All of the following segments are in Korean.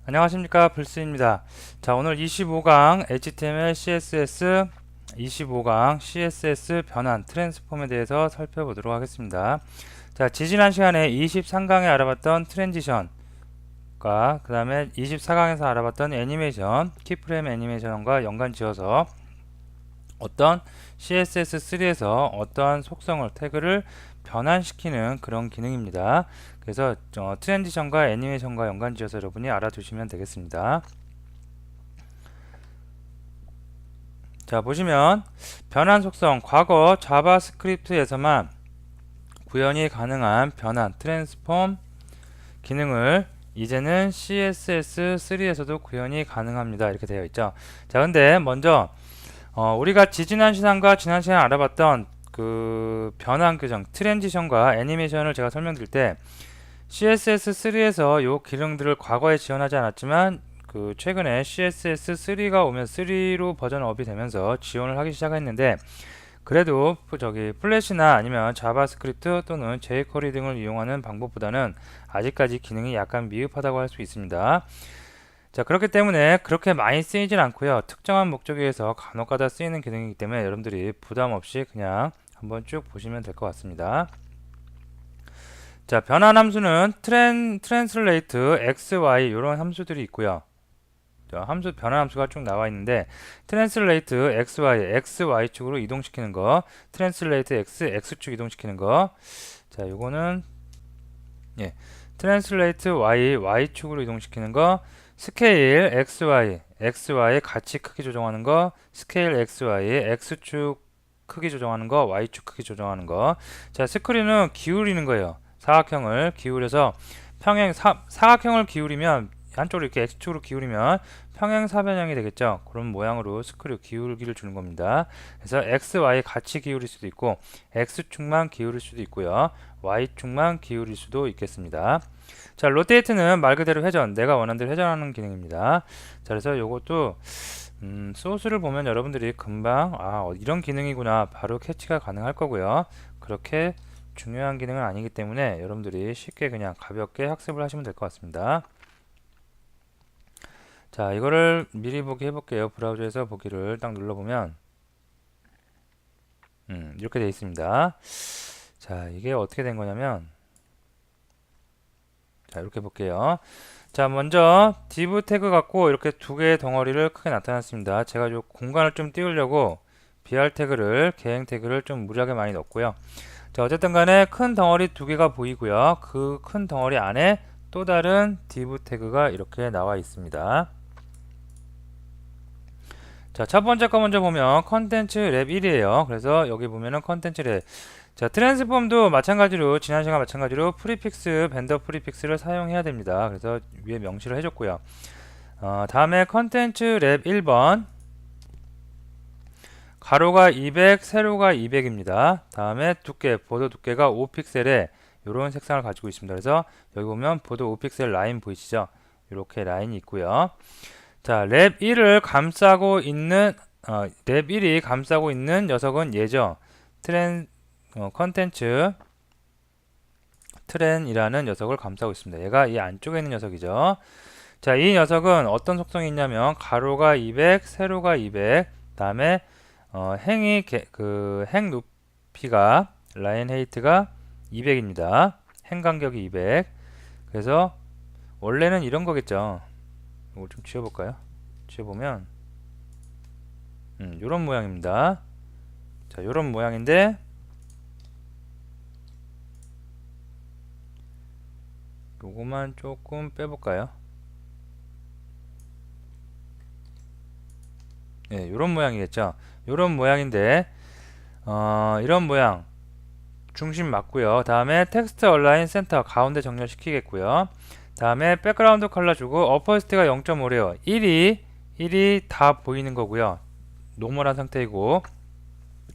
안녕하십니까, 불스입니다. 자, 오늘 25강 HTML, CSS 25강 CSS 변환 트랜스폼에 대해서 살펴보도록 하겠습니다. 자, 지지난 시간에 23강에 알아봤던 트랜지션과 그 다음에 24강에서 알아봤던 애니메이션, 키프레임 애니메이션과 연관지어서 어떤 CSS3에서 어떠한 속성을, 태그를 변환시키는 그런 기능입니다. 그래서 트랜지션과 애니메이션과 연관지어서 여러분이 알아두시면 되겠습니다. 자, 보시면 변환 속성, 과거 자바스크립트에서만 구현이 가능한 변환, 트랜스폼 기능을 이제는 CSS3에서도 구현이 가능합니다. 이렇게 되어 있죠. 자, 근데 먼저 우리가 지난 시간과 지난 시간에 알아봤던 그 변환 규정, 트랜지션과 애니메이션을 제가 설명드릴 때 CSS3에서 요 기능들을 과거에 지원하지 않았지만 그 최근에 CSS3가 오면 3로 버전업이 되면서 지원을 하기 시작했는데 그래도 저기 플래시나 아니면 자바스크립트 또는 jQuery 등을 이용하는 방법보다는 아직까지 기능이 약간 미흡하다고 할 수 있습니다. 자, 그렇기 때문에 그렇게 많이 쓰이진 않고요. 특정한 목적에 의해서 간혹가다 쓰이는 기능이기 때문에 여러분들이 부담 없이 그냥 한번 쭉 보시면 될 것 같습니다. 자, 변환 함수는 translate xy 이런 함수들이 있고요. 자, 함수 변환 함수가 쭉 나와 있는데 translate xy 축으로 이동시키는 거, translate x축 이동시키는 거. 자, 요거는 translate y축으로 이동시키는 거, scale xy 가치 크기 조정하는 거, scale x축 크기 조정하는 거, y축 크기 조정하는 거. 자, 스크린은 기울이는 거예요. 사각형을 기울여서 사각형을 기울이면 한쪽으로 이렇게 x축으로 기울이면 평행사변형이 되겠죠. 그런 모양으로 스크류 기울기를 주는 겁니다. 그래서 x, y 같이 기울일 수도 있고 x축만 기울일 수도 있고요. y축만 기울일 수도 있겠습니다. 자, 로테이트는 말 그대로 회전, 내가 원하는 대로 회전하는 기능입니다. 자, 그래서 요것도 소스를 보면 여러분들이 금방 이런 기능이구나 바로 캐치가 가능할 거고요. 그렇게 중요한 기능은 아니기 때문에 여러분들이 쉽게 그냥 가볍게 학습을 하시면 될 것 같습니다. 자, 이거를 미리 보기 해볼게요. 브라우저에서 보기를 딱 눌러보면 이렇게 되어 있습니다. 자, 이게 어떻게 된 거냐면 자, 이렇게 볼게요. 자, 먼저 div 태그 갖고 이렇게 두 개의 덩어리를 크게 나타났습니다. 제가 요 공간을 좀 띄우려고 br 태그를, 개행 태그를 좀 무리하게 많이 넣었고요. 자, 어쨌든 간에 큰 덩어리 두 개가 보이고요. 그 큰 덩어리 안에 또 다른 div 태그가 이렇게 나와 있습니다. 자, 첫 번째 거 먼저 보면 컨텐츠 랩 1이에요. 그래서 여기 보면은 컨텐츠 랩. 자, 트랜스폼도 마찬가지로 지난 시간 마찬가지로 프리픽스, 벤더 프리픽스를 사용해야 됩니다. 그래서 위에 명시를 해줬고요. 다음에 컨텐츠 랩 1번 가로가 200, 세로가 200입니다. 다음에 두께, 보도 두께가 5픽셀에 이런 색상을 가지고 있습니다. 그래서 여기 보면 보도 5픽셀 라인 보이시죠? 이렇게 라인이 있고요. 자, 랩 1을 감싸고 있는 랩 1이 감싸고 있는 녀석은 얘죠. 컨텐츠 트렌이라는 녀석을 감싸고 있습니다. 얘가 이 안쪽에 있는 녀석이죠. 자, 이 녀석은 어떤 속성이 있냐면 가로가 200, 세로가 200, 다음에 행 높이가 라인 헤이트가 200입니다. 행 간격이 200. 그래서 원래는 이런 거겠죠. 이걸 좀 지워볼까요? 지워보면 요런 모양입니다. 자, 요런 모양인데 요거만 조금 빼볼까요? 네, 요런 모양이겠죠. 요런 모양인데 이런 모양 중심 맞고요. 다음에 텍스트 얼라인 센터 가운데 정렬시키겠고요. 다음에 백그라운드 컬러 주고 어퍼시티가 0.5래요. 1이 다 보이는 거고요. 노멀한 상태이고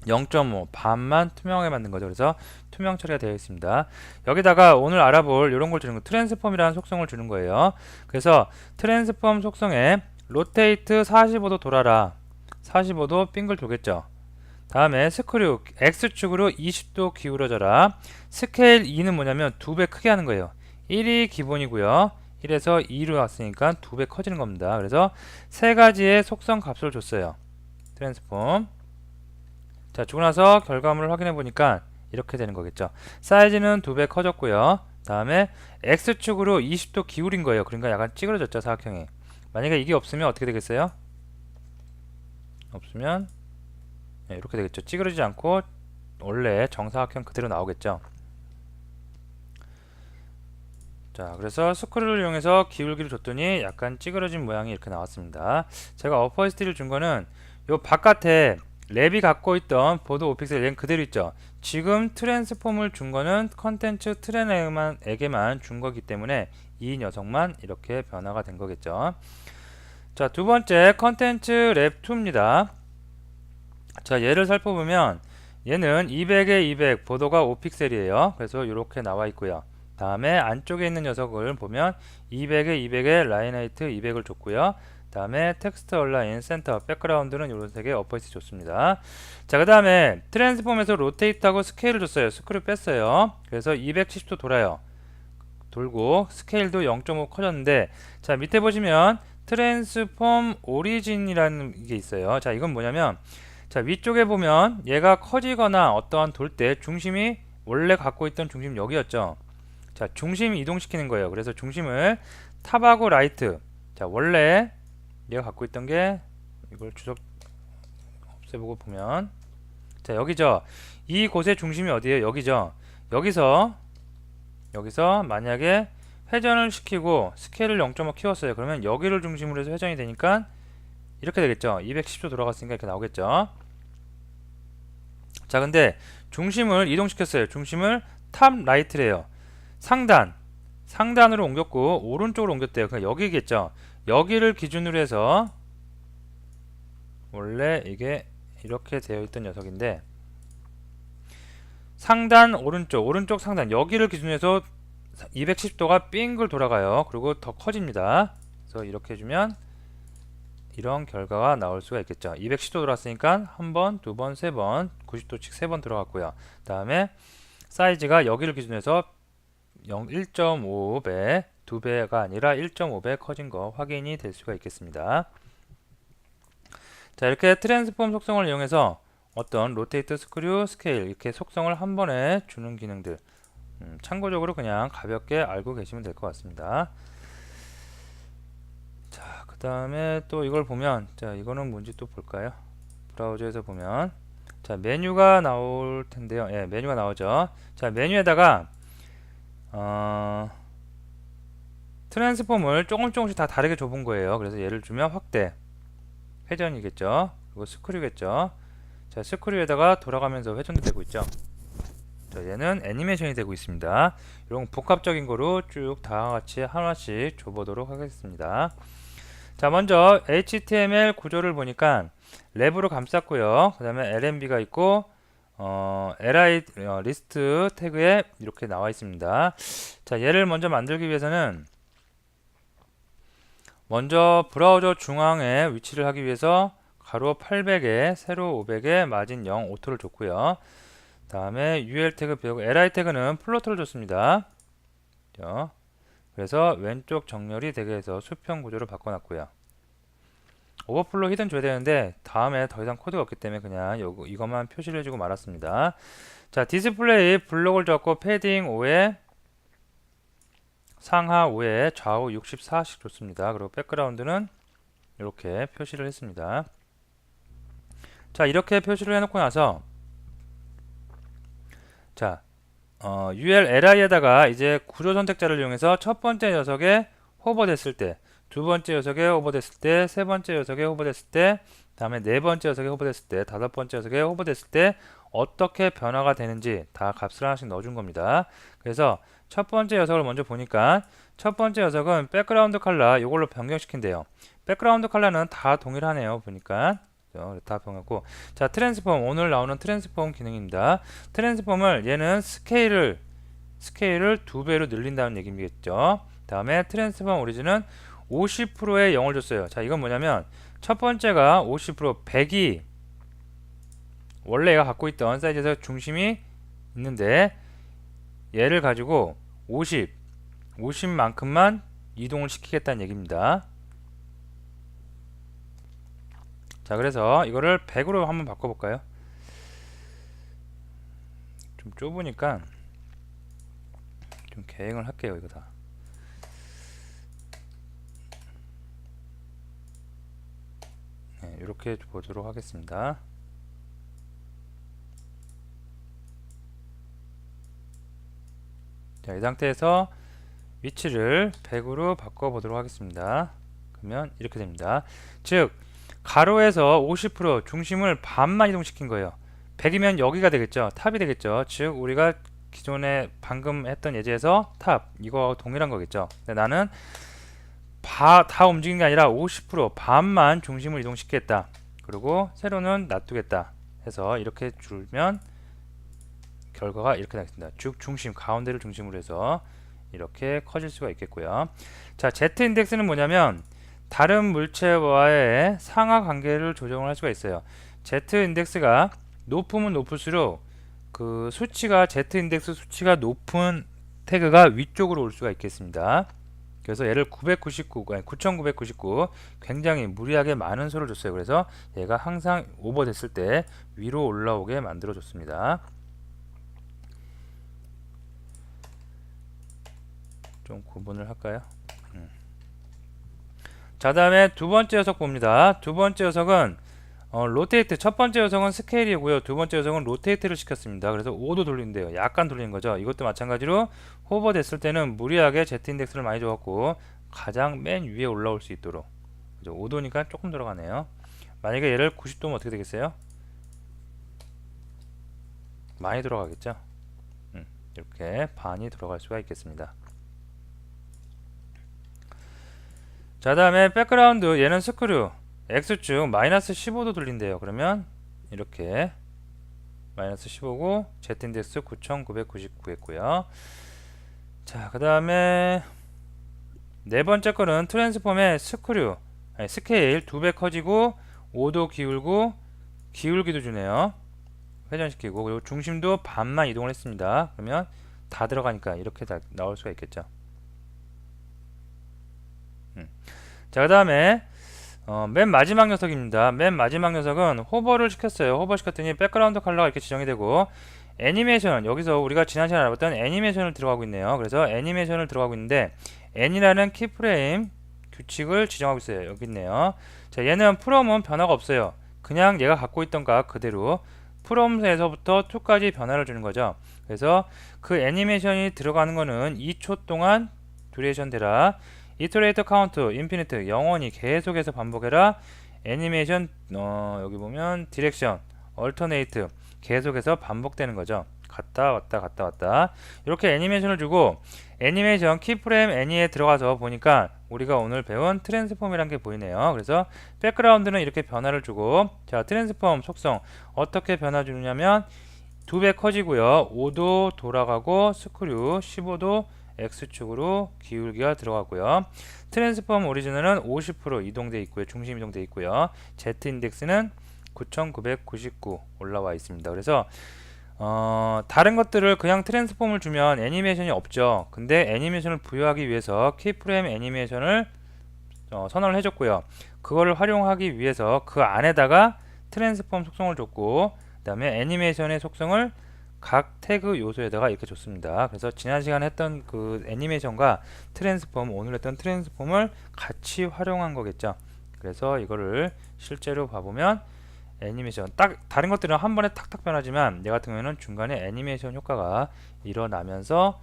0.5 반만 투명하게 만든 거죠. 그래서 투명 처리가 되어 있습니다. 여기다가 오늘 알아볼 이런 걸 주는 거, 트랜스폼이라는 속성을 주는 거예요. 그래서 트랜스폼 속성에 로테이트 45도 돌아라. 45도 빙글 돌겠죠. 다음에 스크류 X축으로 20도 기울어져라. 스케일 2는 뭐냐면 2배 크게 하는 거예요. 1이 기본이고요. 1에서 2로 왔으니까 2배 커지는 겁니다. 그래서 세 가지의 속성 값을 줬어요. 트랜스폼. 자, 주고 나서 결과물을 확인해 보니까 이렇게 되는 거겠죠. 사이즈는 2배 커졌고요. 다음에 X축으로 20도 기울인 거예요. 그러니까 약간 찌그러졌죠, 사각형이. 만약에 이게 없으면 어떻게 되겠어요? 없으면 네, 이렇게 되겠죠. 찌그러지지 않고 원래 정사각형 그대로 나오겠죠. 자, 그래서 스크류를 이용해서 기울기를 줬더니 약간 찌그러진 모양이 이렇게 나왔습니다. 제가 어퍼시티를 준 거는 요 바깥에 랩이 갖고 있던 보드 오픽셀 얘는 그대로 있죠. 지금 트랜스폼을 준 거는 컨텐츠 트렌에게만 준 거기 때문에 이 녀석만 이렇게 변화가 된 거겠죠. 자, 두 번째 컨텐츠 랩2입니다. 자, 얘를 살펴보면 얘는 200에 200 보도가 5픽셀이에요. 그래서 이렇게 나와 있고요. 다음에 안쪽에 있는 녀석을 보면 200에 200에 라인 하이트 200을 줬고요. 다음에 텍스트 얼라인 센터 백그라운드는 이런 색의 어퍼시티 줬습니다. 자, 그 다음에 트랜스폼에서 로테이트하고 스케일을 줬어요. 스크류 뺐어요. 그래서 270도 돌아요. 돌고 스케일도 0.5 커졌는데, 자, 밑에 보시면 트랜스폼 오리진이라는 게 있어요. 자, 이건 뭐냐면, 자, 위쪽에 보면 얘가 커지거나 어떠한 돌 때 중심이 원래 갖고 있던 중심 여기였죠. 자, 중심 이동시키는 거예요. 그래서 중심을 탑하고 라이트. 자, 원래 얘가 갖고 있던 게 이걸 주석 없애보고 보면, 자, 여기죠. 이 곳의 중심이 어디예요? 여기죠. 여기서 만약에 회전을 시키고 스케일을 0.5 키웠어요. 그러면 여기를 중심으로 해서 회전이 되니까 이렇게 되겠죠. 210도 돌아갔으니까 이렇게 나오겠죠. 자, 근데 중심을 이동시켰어요. 중심을 탑 라이트래요. 상단으로 옮겼고 오른쪽으로 옮겼대요. 그러니까 여기겠죠. 여기를 기준으로 해서 원래 이게 이렇게 되어 있던 녀석인데, 상단 오른쪽 상단 여기를 기준으로 해서 210도가 빙글 돌아가요. 그리고 더 커집니다. 그래서 이렇게 해주면 이런 결과가 나올 수가 있겠죠. 210도 돌았으니까 한 번, 두 번, 세 번, 90도씩 세 번 들어갔고요. 다음에 사이즈가 여기를 기준으로 해서 1.5배, 2배가 아니라 1.5배 커진 거 확인이 될 수가 있겠습니다. 자, 이렇게 트랜스폼 속성을 이용해서 어떤 로테이트, 스크류, 스케일 이렇게 속성을 한 번에 주는 기능들, 참고적으로 그냥 가볍게 알고 계시면 될 것 같습니다. 자, 그 다음에 또 이걸 보면, 자, 이거는 뭔지 또 볼까요? 브라우저에서 보면, 자, 메뉴가 나올 텐데요. 예, 메뉴가 나오죠. 자, 메뉴에다가 트랜스폼을 조금씩 다 다르게 좁은 거예요. 그래서 예를 들면 확대, 회전이겠죠. 그리고 스크류겠죠. 자, 스크류에다가 돌아가면서 회전도 되고 있죠. 자, 얘는 애니메이션이 되고 있습니다. 이런 복합적인 거로 쭉 다 같이 하나씩 줘보도록 하겠습니다. 자, 먼저 HTML 구조를 보니까 랩으로 감쌌고요. 그 다음에 LMB가 있고 li 리스트 태그에 이렇게 나와 있습니다. 자, 얘를 먼저 만들기 위해서는 먼저 브라우저 중앙에 위치를 하기 위해서 가로 800에 세로 500에 마진 0 오토를 줬고요. 다음에 UL 태그 배우고 li 태그는 플로트를 줬습니다. 그래서 왼쪽 정렬이 되게 해서 수평 구조를 바꿔놨고요. 오버플로 히든 줘야 되는데 다음에 더 이상 코드가 없기 때문에 그냥 이것만 표시를 해주고 말았습니다. 자, 디스플레이 블록을 줬고 패딩 5에 상하 5에 좌우 64씩 줬습니다. 그리고 백그라운드는 이렇게 표시를 했습니다. 자, 이렇게 표시를 해놓고 나서 자, ULLI에다가 이제 구조 선택자를 이용해서 첫 번째 녀석에 호버됐을 때, 두 번째 녀석에 호버됐을 때, 세 번째 녀석에 호버됐을 때, 다음에 네 번째 녀석에 호버됐을 때, 다섯 번째 녀석에 호버됐을 때 어떻게 변화가 되는지 다 값을 하나씩 넣어준 겁니다. 그래서 첫 번째 녀석을 먼저 보니까 첫 번째 녀석은 백그라운드 컬러 이걸로 변경시킨대요. 백그라운드 컬러는 다 동일하네요. 보니까 다 변했고, 자, 트랜스폼 오늘 나오는 트랜스폼 기능입니다. 트랜스폼을 얘는 스케일을 2배로 늘린다는 얘기겠죠. 다음에 트랜스폼 오리진은 50%의 0을 줬어요. 자, 이건 뭐냐면 첫 번째가 50% 100이 원래 얘가 갖고 있던 사이즈에서 중심이 있는데 얘를 가지고 50만큼만 이동을 시키겠다는 얘기입니다. 자, 그래서 이거를 100으로 한번 바꿔볼까요? 좀 좁으니까 좀 계획을 할게요. 이거 다. 네, 이렇게 보도록 하겠습니다. 자, 이 상태에서 위치를 100으로 바꿔보도록 하겠습니다. 그러면 이렇게 됩니다. 즉 가로에서 50% 중심을 반만 이동시킨 거예요. 100이면 여기가 되겠죠. 탑이 되겠죠. 즉 우리가 기존에 방금 했던 예제에서 탑 이거 동일한 거겠죠. 근데 나는 다 움직이는 게 아니라 50% 반만 중심을 이동시키겠다. 그리고 세로는 놔두겠다 해서 이렇게 줄면 결과가 이렇게 나겠습니다. 즉 중심 가운데를 중심으로 해서 이렇게 커질 수가 있겠고요. 자, Z 인덱스는 뭐냐면 다른 물체와의 상하 관계를 조정을 할 수가 있어요. Z 인덱스가 높으면 높을수록 그 수치가 Z 인덱스 수치가 높은 태그가 위쪽으로 올 수가 있겠습니다. 그래서 얘를 9999 굉장히 무리하게 많은 수를 줬어요. 그래서 얘가 항상 오버됐을 때 위로 올라오게 만들어 줬습니다. 좀 구분을 할까요? 자, 다음에 두 번째 녀석 봅니다. 두 번째 녀석은 로테이트. 첫 번째 녀석은 스케일이고요. 두 번째 녀석은 로테이트를 시켰습니다. 그래서 5도 돌린대요. 약간 돌리는 거죠. 이것도 마찬가지로 호버 됐을 때는 무리하게 Z 인덱스를 많이 줘갖고 가장 맨 위에 올라올 수 있도록. 그죠? 5도니까 조금 들어가네요. 만약에 얘를 90도면 어떻게 되겠어요? 많이 들어가겠죠? 이렇게 반이 들어갈 수가 있겠습니다. 자, 다음에 백그라운드. 얘는 스크류 X축 마이너스 15도 돌린대요. 그러면 이렇게 마이너스 15고 Z인덱스 9999 했고요. 자, 그 다음에 네 번째 거는 트랜스폼의 스크류 스케일 2배 커지고 5도 기울고 기울기도 주네요. 회전시키고 그리고 중심도 반만 이동을 했습니다. 그러면 다 들어가니까 이렇게 다 나올 수가 있겠죠. 자, 그 다음에 맨 마지막 녀석입니다. 맨 마지막 녀석은 호버를 시켰어요. 호버 시켰더니 백그라운드 컬러가 이렇게 지정이 되고 애니메이션, 여기서 우리가 지난 시간에 알아봤던 애니메이션을 들어가고 있네요. 그래서 애니메이션을 들어가고 있는데 N이라는 키프레임 규칙을 지정하고 있어요. 여기 있네요. 자, 얘는 from은 변화가 없어요. 그냥 얘가 갖고 있던 값 그대로 from에서부터 to까지 변화를 주는 거죠. 그래서 그 애니메이션이 들어가는 거는 2초 동안 듀레이션 되라. 이터레이터 카운트 인피니트 영원히 계속해서 반복해라. 애니메이션 여기 보면 디렉션 얼터네이트 계속해서 반복되는 거죠. 갔다 왔다 갔다 왔다. 이렇게 애니메이션을 주고 애니메이션 키프레임 애니에 들어가서 보니까 우리가 오늘 배운 트랜스폼이란 게 보이네요. 그래서 백그라운드는 이렇게 변화를 주고, 자, 트랜스폼 속성 어떻게 변화 주느냐면 2배 커지고요. 5도 돌아가고 스크류 15도 X축으로 기울기가 들어가고요. 트랜스폼 오리지널은 50% 이동돼 있고요. 중심 이동돼 있고요. Z 인덱스는 9999 올라와 있습니다. 그래서 다른 것들을 그냥 트랜스폼을 주면 애니메이션이 없죠. 근데 애니메이션을 부여하기 위해서 키프레임 애니메이션을 선언을 해줬고요. 그거를 활용하기 위해서 그 안에다가 트랜스폼 속성을 줬고, 그 다음에 애니메이션의 속성을 각 태그 요소에다가 이렇게 줬습니다. 그래서 지난 시간에 했던 그 애니메이션과 트랜스폼, 오늘 했던 트랜스폼을 같이 활용한 거겠죠. 그래서 이거를 실제로 봐보면 애니메이션 딱 다른 것들은 한 번에 탁탁 변하지만 얘 같은 경우에는 중간에 애니메이션 효과가 일어나면서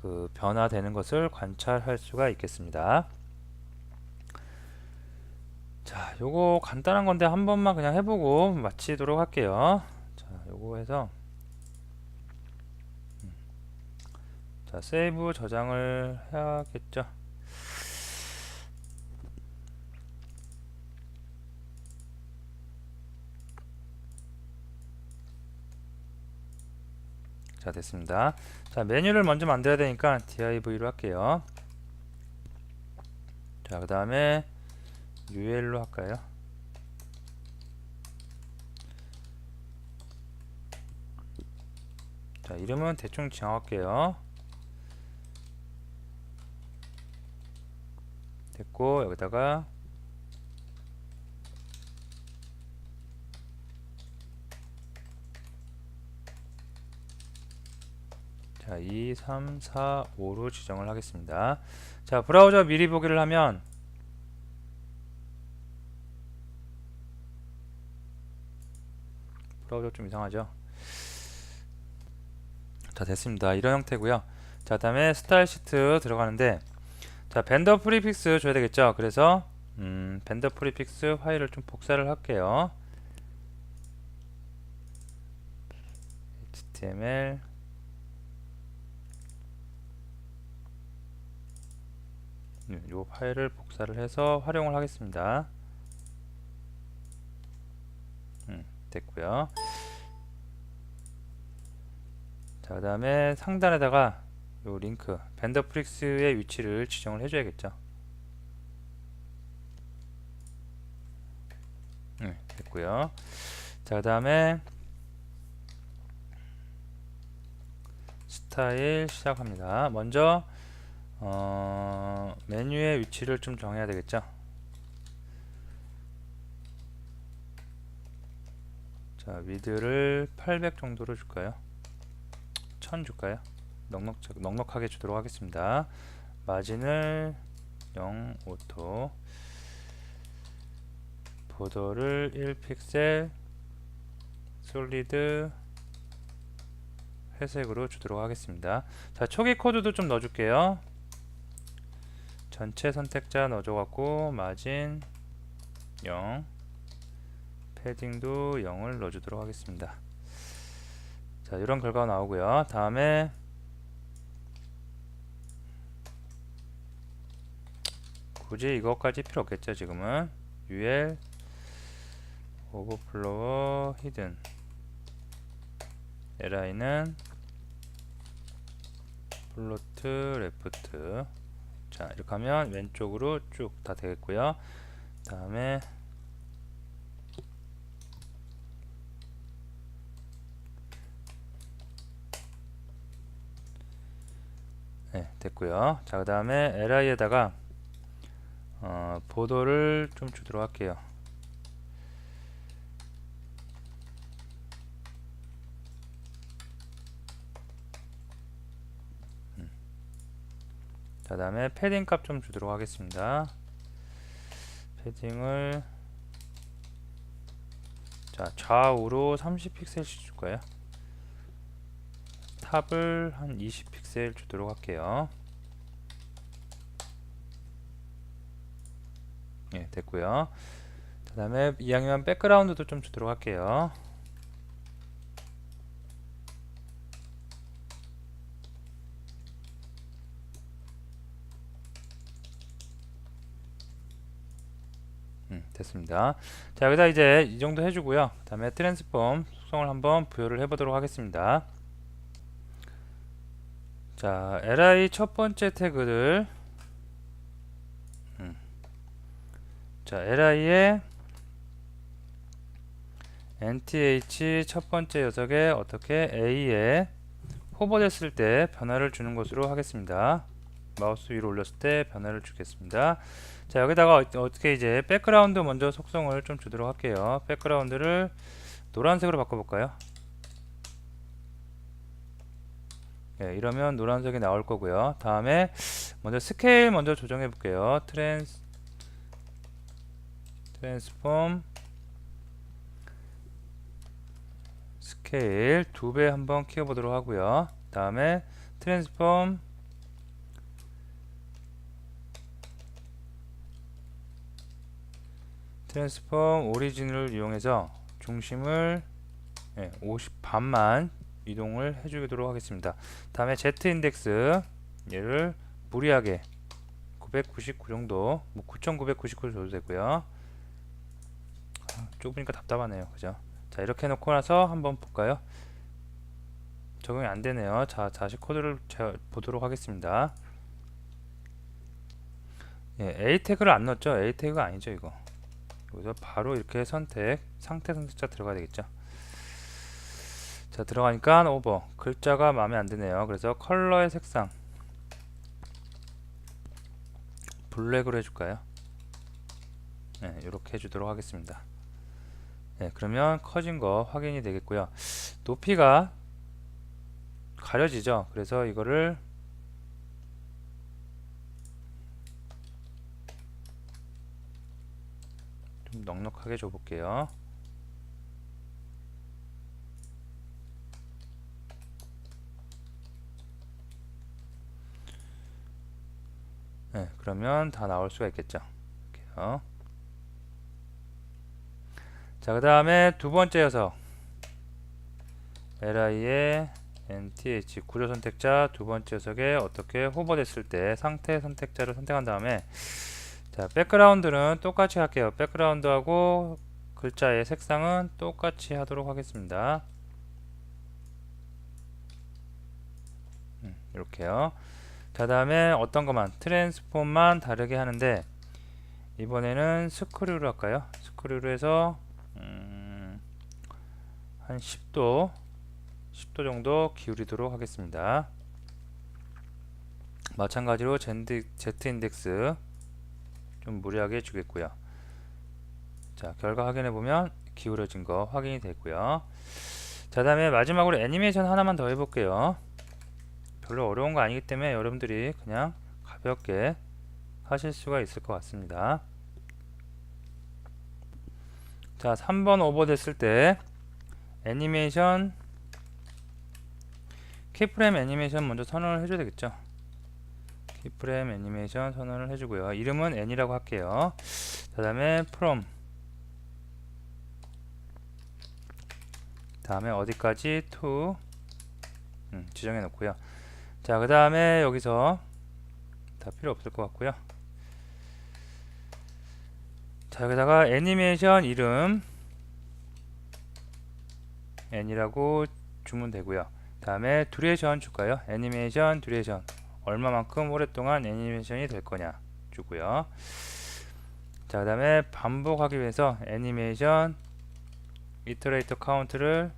그 변화되는 것을 관찰할 수가 있겠습니다. 자, 요거 간단한 건데 한 번만 그냥 해보고 마치도록 할게요. 자, 요거 해서 자, 세이브 저장을 해야겠죠. 자, 됐습니다. 자, 메뉴를 먼저 만들어야 되니까 div로 할게요. 자, 그 다음에 ul로 할까요? 자, 이름은 대충 정할게요. 잡고 여기다가 자, 2, 3, 4, 5로 지정을 하겠습니다. 자, 브라우저 미리 보기를 하면 브라우저 좀 이상하죠? 자, 됐습니다. 이런 형태고요. 자, 다음에 스타일 시트 들어가는데 자, 벤더 프리픽스 줘야 되겠죠? 그래서 벤더 프리픽스 파일을 좀 복사를 할게요. HTML 요 파일을 복사를 해서 활용을 하겠습니다. 됐고요. 자, 그 다음에 상단에다가 요 링크 벤더 프릭스의 위치를 지정을 해줘야겠죠. 됐고요. 자, 그 다음에 스타일 시작합니다. 먼저 메뉴의 위치를 좀 정해야 되겠죠. 자, 위드를 800 정도로 줄까요? 1000 줄까요? 넉넉하게 주도록 하겠습니다. 마진을 0 오토, 보더를 1픽셀, 솔리드 회색으로 주도록 하겠습니다. 자, 초기 코드도 좀 넣어줄게요. 전체 선택자 넣어줘갖고 마진 0, 패딩도 0을 넣어주도록 하겠습니다. 자, 이런 결과가 나오고요. 다음에 굳이 이것까지 필요 없겠죠. 지금은 UL 오버플로어 히든 li는 플로트 레프트. 자, 이렇게 하면 왼쪽으로 쭉 다 되겠고요. 다음에 네, 됐고요. 자, 그 다음에 li에다가 보도를 좀 주도록 할게요. 자, 다음에 패딩 값 좀 주도록 하겠습니다. 패딩을 자, 좌우로 30픽셀씩 줄까요? 탑을 한 20픽셀 주도록 할게요. 예, 됐고요. 그 다음에 이왕이면 백그라운드도 좀 주도록 할게요. 됐습니다. 자, 여기다 이제 이 정도 해주고요. 그 다음에 트랜스폼 속성을 한번 부여를 해보도록 하겠습니다. 자, li 첫 번째 태그를 자, li의 nth 첫 번째 녀석에 어떻게 a에 호버됐을 때 변화를 주는 것으로 하겠습니다. 마우스 위로 올렸을 때 변화를 주겠습니다. 자, 여기다가 어떻게 이제 백그라운드 먼저 속성을 좀 주도록 할게요. 백그라운드를 노란색으로 바꿔볼까요? 예, 이러면 노란색이 나올 거고요. 다음에 먼저 스케일 먼저 조정해 볼게요. 트랜스폼 스케일 2배 한번 키워보도록 하고요. 다음에 트랜스폼 오리진을 이용해서 중심을 50 반만 이동을 해주도록 하겠습니다. 다음에 Z 인덱스 얘를 무리하게 999 정도, 뭐 9999 줘도 되고요. 좁으니까 답답하네요, 그죠? 자, 이렇게 해놓고 나서 한번 볼까요? 적용이 안 되네요. 자, 다시 코드를 보도록 하겠습니다. 예, A 태그를 안 넣었죠? A 태그가 아니죠, 이거. 여기서 바로 이렇게 상태 선택자 들어가야 되겠죠. 자, 들어가니까 오버 글자가 마음에 안 드네요. 그래서 컬러의 색상 블랙으로 해줄까요? 네, 이렇게 해주도록 하겠습니다. 네, 그러면 커진 거 확인이 되겠고요. 높이가 가려지죠. 그래서 이거를 좀 넉넉하게 줘볼게요. 네, 그러면 다 나올 수가 있겠죠. 이렇게요. 자, 그 다음에 두 번째 녀석 li의 nth 구조 선택자 두 번째 녀석에 어떻게 호버됐을 때 상태 선택자를 선택한 다음에 자, 백그라운드는 똑같이 할게요. 백그라운드하고 글자의 색상은 똑같이 하도록 하겠습니다. 이렇게요. 자, 다음에 어떤 것만 트랜스폼만 다르게 하는데 이번에는 스크류로 할까요? 스크류로 해서 한 10도 정도 기울이도록 하겠습니다. 마찬가지로 Z 인덱스 좀 무리하게 주겠고요. 자, 결과 확인해 보면 기울어진 거 확인이 됐고요. 자, 다음에 마지막으로 애니메이션 하나만 더 해볼게요. 별로 어려운 거 아니기 때문에 여러분들이 그냥 가볍게 하실 수가 있을 것 같습니다. 자, 3번 오버 됐을 때 애니메이션 키프레임 애니메이션 먼저 선언을 해줘야 되겠죠. 키프레임 애니메이션 선언을 해주고요. 이름은 n이라고 할게요. 그 다음에 from 다음에 어디까지 to 지정해 놓고요. 자, 그 다음에 여기서 다 필요 없을 것 같고요. 자, 여기다가 애니메이션 이름 n이라고 주면 되고요. 다음에 듀레이션 줄까요? 애니메이션 듀레이션 얼마만큼 오랫동안 애니메이션이 될 거냐 주고요. 자, 그 다음에 반복하기 위해서 애니메이션 이터레이터 카운트를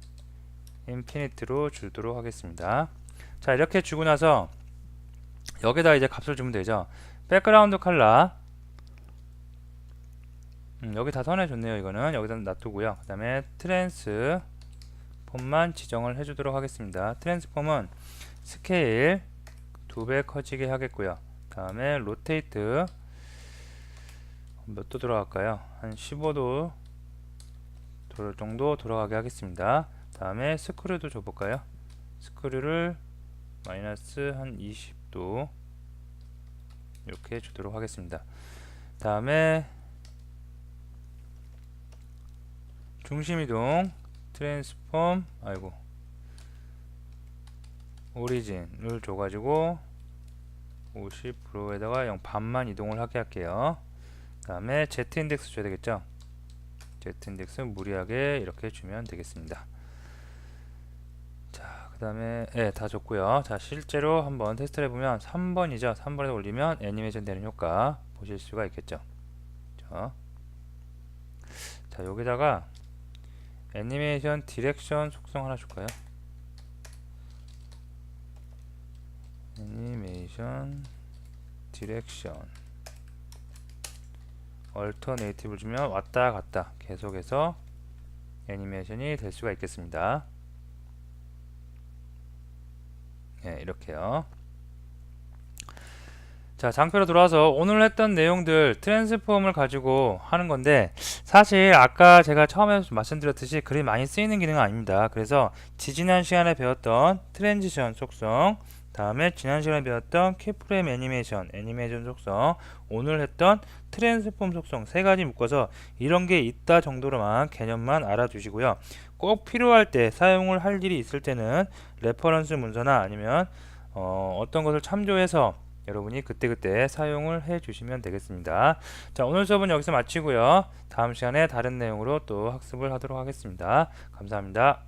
인피니트로 주도록 하겠습니다. 자, 이렇게 주고 나서 여기다 이제 값을 주면 되죠. 백그라운드 컬러 여기 다 선해줬네요. 이거는 여기다 놔두고요. 그 다음에 트랜스폼만 지정을 해주도록 하겠습니다. 트랜스폼은 스케일 2배 커지게 하겠고요. 다음에 로테이트 몇 도 돌아갈까요? 한 15도 정도 돌아가게 하겠습니다. 다음에 스크류도 줘볼까요? 스크류를 마이너스 한 20도 이렇게 주도록 하겠습니다. 다음에 중심이동 트랜스폼 오리진을 줘가지고 50%에다가 0 반만 이동을 하게 할게요. 다음에 Z 인덱스 줘야 되겠죠. Z 인덱스 무리하게 이렇게 주면 되겠습니다. 자, 그 다음에 다 줬고요. 자, 실제로 한번 테스트를 해보면 3번이죠. 3번에 올리면 애니메이션 되는 효과 보실 수가 있겠죠. 자, 여기다가 애니메이션 디렉션 속성 하나 줄까요? 애니메이션 디렉션 얼터네이티브를 주면 왔다 갔다 계속해서 애니메이션이 될 수가 있겠습니다. 네, 이렇게요. 자, 장표로 돌아와서 오늘 했던 내용들 트랜스폼을 가지고 하는 건데 사실 아까 제가 처음에 말씀드렸듯이 그리 많이 쓰이는 기능은 아닙니다. 그래서 지지난 시간에 배웠던 트랜지션 속성, 다음에 지난 시간에 배웠던 키프레임 애니메이션 속성, 오늘 했던 트랜스폼 속성 세 가지 묶어서 이런 게 있다 정도로만 개념만 알아두시고요. 꼭 필요할 때 사용을 할 일이 있을 때는 레퍼런스 문서나 아니면 어떤 것을 참조해서 여러분이 그때그때 사용을 해 주시면 되겠습니다. 자, 오늘 수업은 여기서 마치고요. 다음 시간에 다른 내용으로 또 학습을 하도록 하겠습니다. 감사합니다.